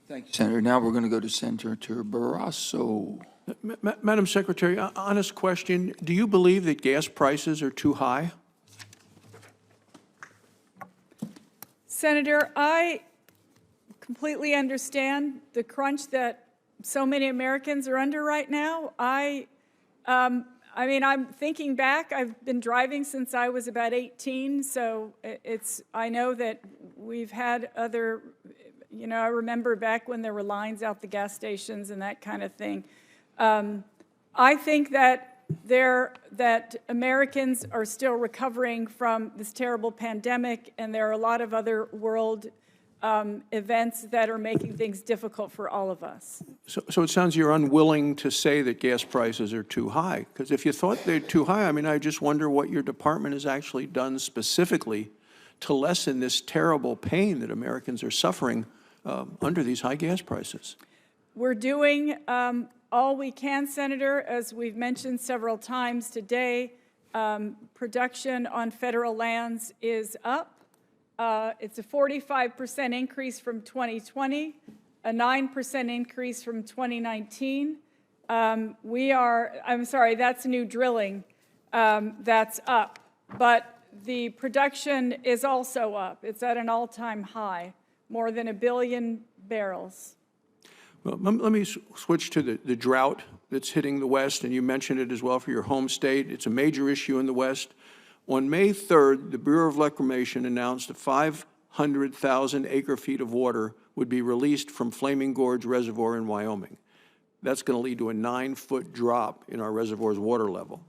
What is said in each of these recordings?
Thank you, Senator. Now we're going to go to Senator Barrasso. Madam Secretary, honest question. Do you believe that gas prices are too high? Senator, I completely understand the crunch that so many Americans are under right now. I mean, I'm thinking back. I've been driving since I was about 18, so I know that we've had other, I remember back when there were lines out the gas stations and that kind of thing. I think that Americans are still recovering from this terrible pandemic, and there are a lot of other world events that are making things difficult for all of us. So it sounds you're unwilling to say that gas prices are too high, because if you thought they're too high, I mean, I just wonder what your department has actually done specifically to lessen this terrible pain that Americans are suffering under these high gas prices. We're doing all we can, Senator. As we've mentioned several times today, production on federal lands is up. It's a 45% increase from 2020, a 9% increase from 2019. I'm sorry, that's new drilling. That's up. But the production is also up. It's at an all-time high, more than 1 billion barrels. Well, let me switch to the drought that's hitting the West, and you mentioned it as well for your home state. It's a major issue in the West. On May 3rd, the Bureau of Reclamation announced that 500,000 acre-feet of water would be released from Flaming Gorge Reservoir in Wyoming. That's going to lead to a 9-foot drop in our reservoir's water level.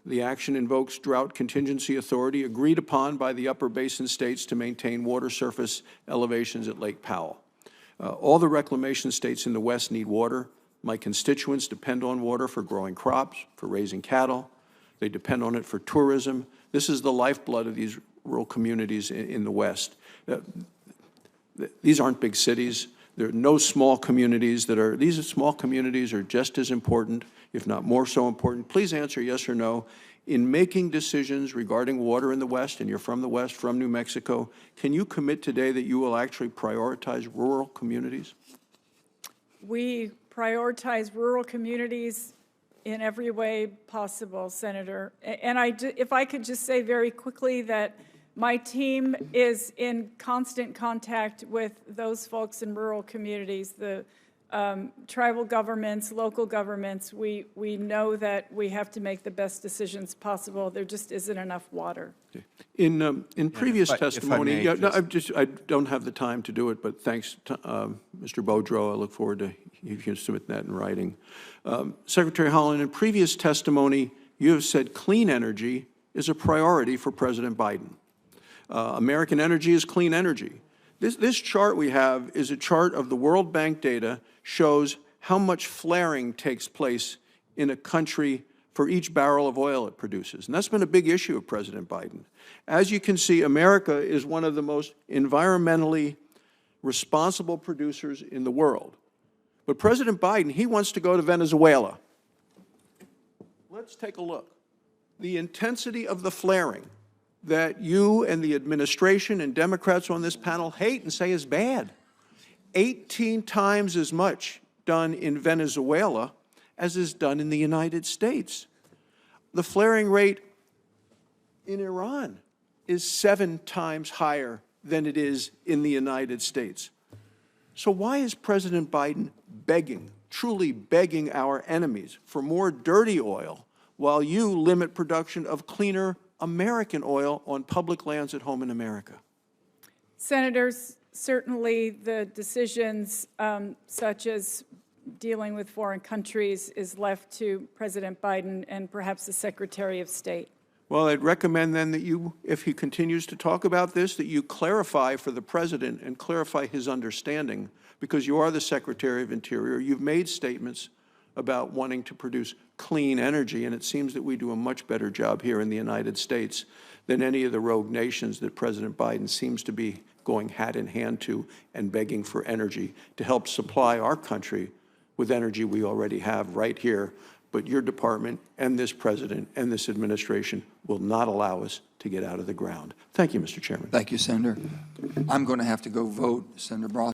The action invokes drought contingency authority agreed upon by the upper basin states to maintain water surface elevations at Lake Powell. All the reclamation states in the West need water. My constituents depend on water for growing crops, for raising cattle. They depend on it for tourism. This is the lifeblood of these rural communities in the West. These aren't big cities. There are no small communities these small communities are just as important, if not more so important. Please answer yes or no. In making decisions regarding water in the West, and you're from the West, from New Mexico, can you commit today that you will actually prioritize rural communities? We prioritize rural communities in every way possible, Senator. And if I could just say very quickly that my team is in constant contact with those folks in rural communities, the tribal governments, local governments. We know that we have to make the best decisions possible. There just isn't enough water. In previous testimony, I don't have the time to do it, but thanks to Mr. Boudreau. I look forward to you can submit that in writing. Secretary Haaland, in previous testimony, you have said clean energy is a priority for President Biden. American energy is clean energy. This chart we have is a chart of the World Bank data, shows how much flaring takes place in a country for each barrel of oil it produces. And that's been a big issue of President Biden. As you can see, America is one of the most environmentally responsible producers in the world. But President Biden, he wants to go to Venezuela. Let's take a look. The intensity of the flaring that you and the administration and Democrats on this panel hate and say is bad. 18 times as much done in Venezuela as is done in the United States. The flaring rate in Iran is 7 times higher than it is in the United States. So why is President Biden begging, truly begging our enemies for more dirty oil while you limit production of cleaner American oil on public lands at home in America? Senators, certainly the decisions such as dealing with foreign countries is left to President Biden and perhaps the Secretary of State. Well, I'd recommend then that you, if he continues to talk about this, that you clarify for the President and clarify his understanding, because you are the Secretary of Interior. You've made statements about wanting to produce clean energy, and it seems that we do a much better job here in the United States than any of the rogue nations that President Biden seems to be going hat in hand to and begging for energy to help supply our country with energy we already have right here. But your department and this president and this administration will not allow us to get out of the ground. Thank you, Mr. Chairman. Thank you, Senator. I'm going to have to go vote. Senator Barrasso.